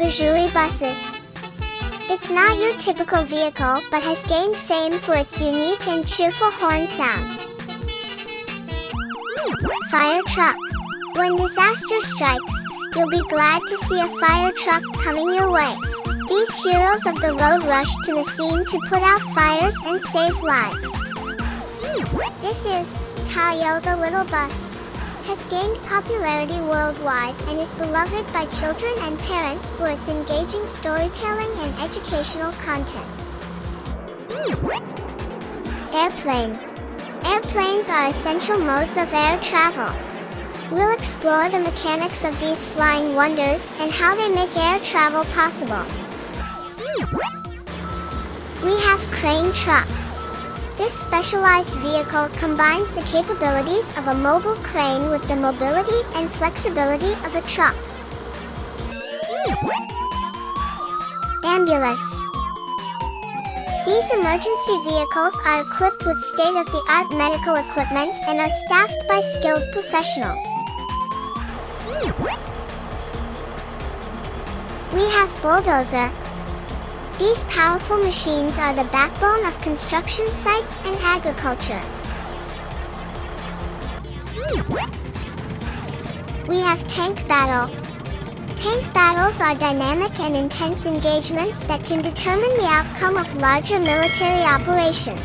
luxury buses. It's not your typical vehicle but has gained fame for its unique and cheerful horn sound. Fire truck. When disaster strikes, you'll be glad to see a fire truck coming your way. These heroes of the road rush to the scene to put out fires and save lives. This is Tayo the Little Bus. Has gained popularity worldwide and is beloved by children and parents for its engaging storytelling and educational content. Airplane. Airplanes are essential modes of air travel. We'll explore the mechanics of these flying wonders and how they make air travel possible. We have crane truck. This specialized vehicle combines the capabilities of a mobile crane with the mobility and flexibility of a truck. Ambulance. These emergency vehicles are equipped with state-of-the-art medical equipment and are staffed by skilled professionals. We have bulldozer. These powerful machines are the backbone of construction sites and agriculture. We have tank battle. Tank battles are dynamic and intense engagements that can determine the outcome of larger military operations.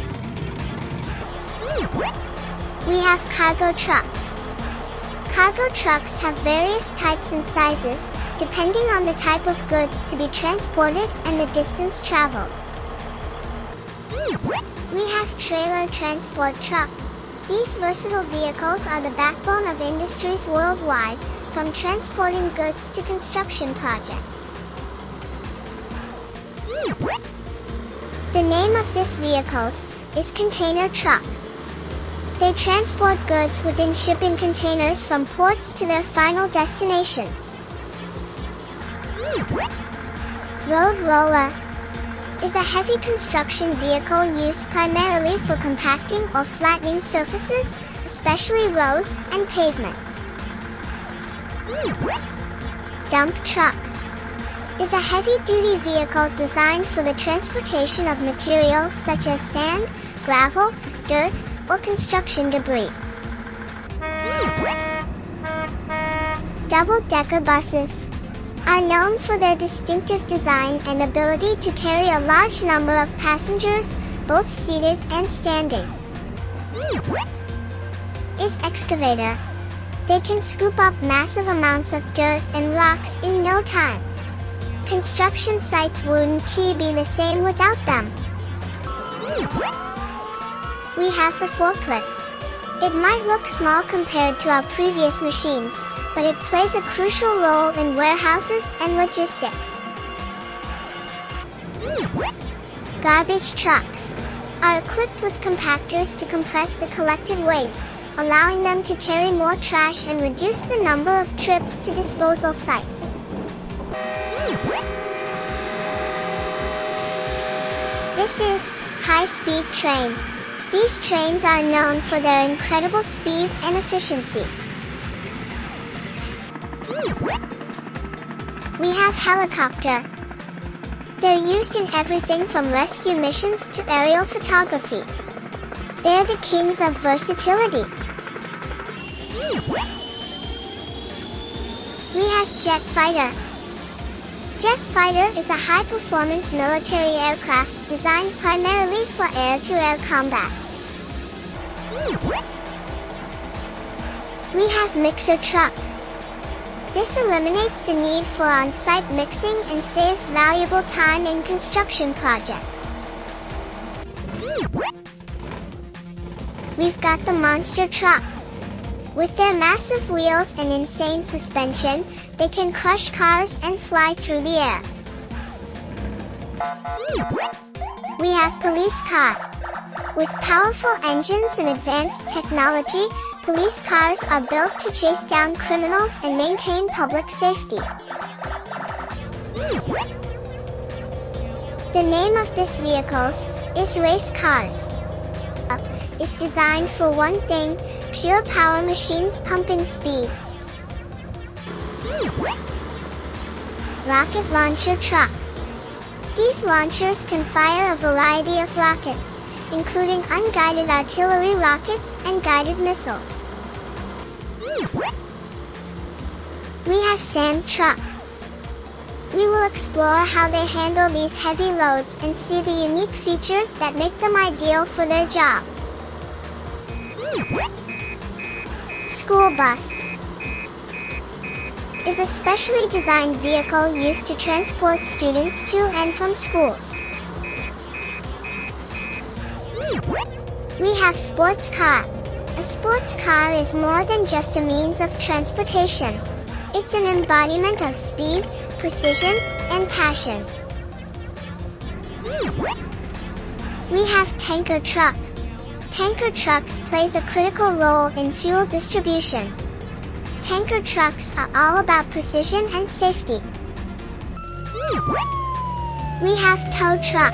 We have cargo trucks. Cargo trucks have various types and sizes, depending on the type of goods to be transported and the distance traveled. We have trailer transport truck. These versatile vehicles are the backbone of industries worldwide, from transporting goods to construction projects. The name of these vehicles is container truck. They transport goods within shipping containers from ports to their final destinations. Road roller is a heavy construction vehicle used primarily for compacting or flattening surfaces, especially roads and pavements. Dump truck is a heavy-duty vehicle designed for the transportation of materials such as sand, gravel, dirt, or construction debris. Double-decker buses are known for their distinctive design and ability to carry a large number of passengers, both seated and standing. Is excavator. They can scoop up massive amounts of dirt and rocks in no time. Construction sites wouldn't be the same without them. We have the forklift. It might look small compared to our previous machines, but it plays a crucial role in warehouses and logistics. Garbage trucks are equipped with compactors to compress the collected waste, allowing them to carry more trash and reduce the number of trips to disposal sites. This is high-speed train. These trains are known for their incredible speed and efficiency. We have helicopter. They're used in everything from rescue missions to aerial photography. They're the kings of versatility. We have jet fighter. Jet fighter is a high-performance military aircraft designed primarily for air-to-air combat. We have mixer truck. This eliminates the need for on-site mixing and saves valuable time in construction projects. We've got the monster truck. With their massive wheels and insane suspension, they can crush cars and fly through the air. We have police car. With powerful engines and advanced technology, police cars are built to chase down criminals and maintain public safety. The name of these vehicles is race cars. Is designed for one thing, pure power machines pumping speed. rocket launcher truck. These launchers can fire a variety of rockets, including unguided artillery rockets and guided missiles. We have sand truck. We will explore how they handle these heavy loads and see the unique features that make them ideal for their job. School bus is a specially designed vehicle used to transport students to and from schools. We have sports car. A sports car is more than just a means of transportation. It's an embodiment of speed, precision, and passion. We have tanker truck. Tanker trucks plays a critical role in fuel distribution. Tanker trucks are all about precision and safety. We have tow truck.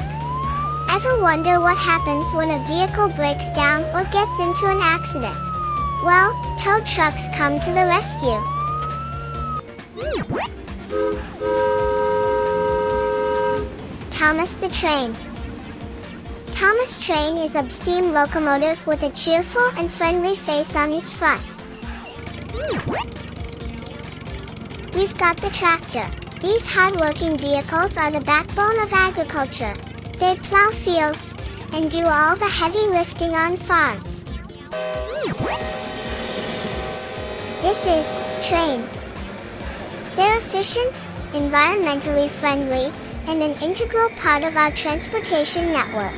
Ever wonder what happens when a vehicle breaks down or gets into an accident? Well, tow trucks come to the rescue. Thomas the Train. Thomas Train is a steam locomotive with a cheerful and friendly face on his front. We've got the tractor. These hard-working vehicles are the backbone of agriculture. They plow fields and do all the heavy lifting on farms. This is train. They're efficient, environmentally friendly, and an integral part of our transportation network.